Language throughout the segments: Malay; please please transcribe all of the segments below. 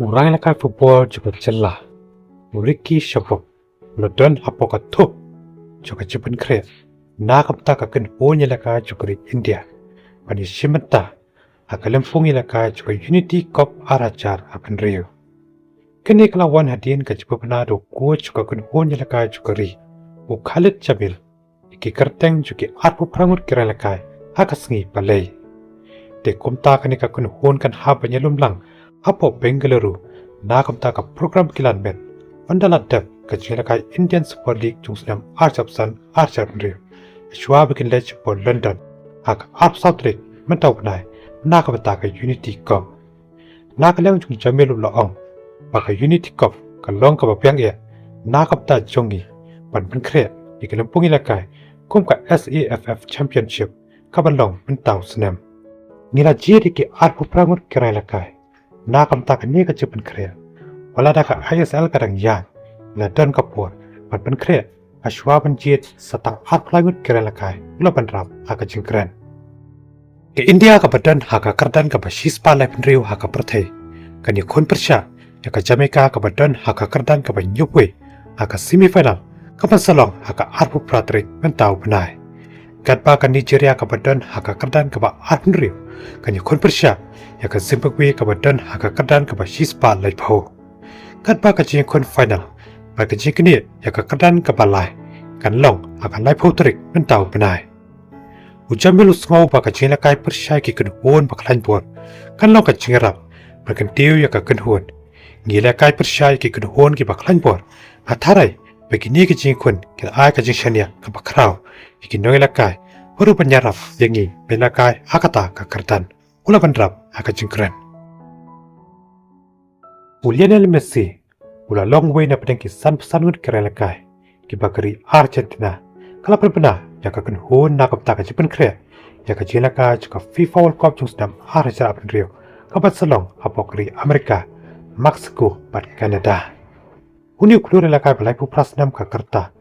Orang lakai football juga celah. Ricky Shabok, London Hapokato, juga Japan Korea. Nakam tak akan punya lakai juga di India. Pani Shimata, akan pungi lakai juga Unity Cup Arajar akan Rio. Kini kelawan hadian ke Japan Penado, coach juga akan punya lakai juga ri. Khalid Jamil, iki kerteng juga arpu perangut kira lakai, akasengi balai. Dekom tak akan hunkan habanya lumlang. Apo Bengaluru, nakam taka program kilan met, andalat dep kecelakai Indian Super League jungsnam Arjabsan Arjabnri, Shua bikin lech po London, hak Arp South League mentau benai, nakam taka Unity Cup. Nakalem jung Jamilu laong, baka Unity Cup kalong ka bapiang ia, nakam ta jongi, pan benkre, ikalumpungi lakai, kum ka SAFF Championship, kabalong mentau senam. Nila jiri ki arpu prangut kirai lakai. Nakam tak ni ke Japan Korea. Wala dah ke ISL kadang yang, London kapur, pan Korea, aswa penjit setang art langut kira lakai, ula penrap haka jengkeren. Ke India ke badan haka kerdan ke basispa lai penriu haka pertai, kani kon persya, ya ke Jamaica ke badan haka kerdan ke banyupwe, haka semifinal, ke pensalong haka arpu pratrik mentau benai. Gadba ke Nigeria ke badan haka kerdan ke ba art penriu, kani kon persya, ya ke Zimbabwe ke badan haka kerdan ke basispa lai pau. Gadba ke jing kon final, bagi jing kini ya ke kerdan ke balai, kan long akan lai pau terik mentau benai. Ujamil usngau bagi jing lakai persya ki kenhuan bakalan buat, kan long ke jing rap, bagi tiu ya ke kenhuan. Ngila kai persya ki kenhuan ki bakalan buat, atarai bagi ni ke jing kun ki ai ke jing shania ke bakrau, ki noi lakai, baru penyarap yangi belakai akata ke kerdan. Ula bandrap haka jengkeren. Lionel Messi, ula long way na pedang kisan pesanut kira lakai, kibakari Argentina. Kalau berbena, jaka kenhun nakap tak Japan Korea, jaka jelaka jaka FIFA World Cup jung sedam Argentina apen Rio, kabat selong apokri Amerika, Mexico, bat Canada. Uni kulur lakai balai pupras nam ka kerta,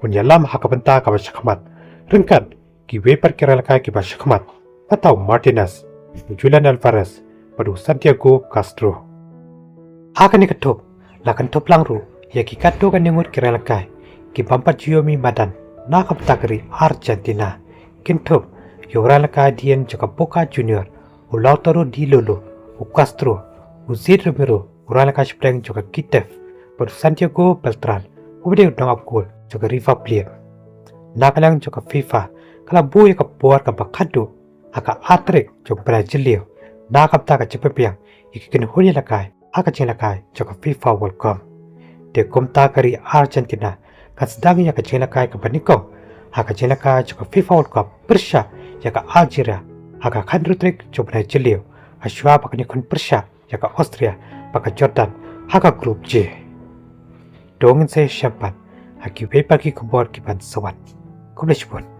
unya lam haka benta kabat syakmat, rengkat, kiwe per kira lakai kibat syakmat, atau Martinez. Julian Alvarez, padu Santiago Castro. Haka ni ketop, lakan top langru, ya ki kato kan nengut kira lakai, ki bampat Jiomi Madan, nakap takri Argentina. Kintop, yora lakai dian jaka Boca Junior, Lautaro Di Lolo, Castro, Zid Romero, ura lakai sepleng jaka Kitef, padu Santiago Beltran, ubede udang apkul jaka Riva Plate. Nakalang jaka FIFA, kala boy ka buar ka bakado, haka atrik jok Brazilio, nakap taka cepepiang, ikikin huni lakai, haka jing lakai jok FIFA World Cup. De kum takari Argentina, kat sedang ya jing lakai ke panikong, haka jing lakai jok FIFA World Cup, Persya, yaka Algeria, haka kandrutrik jok Brazilio, aswa panikon Persya, yaka Austria, paka Jordan, haka grup J. Dongin saya syapan, haki wei pagi kebor kipan sawat. Kumleshpun.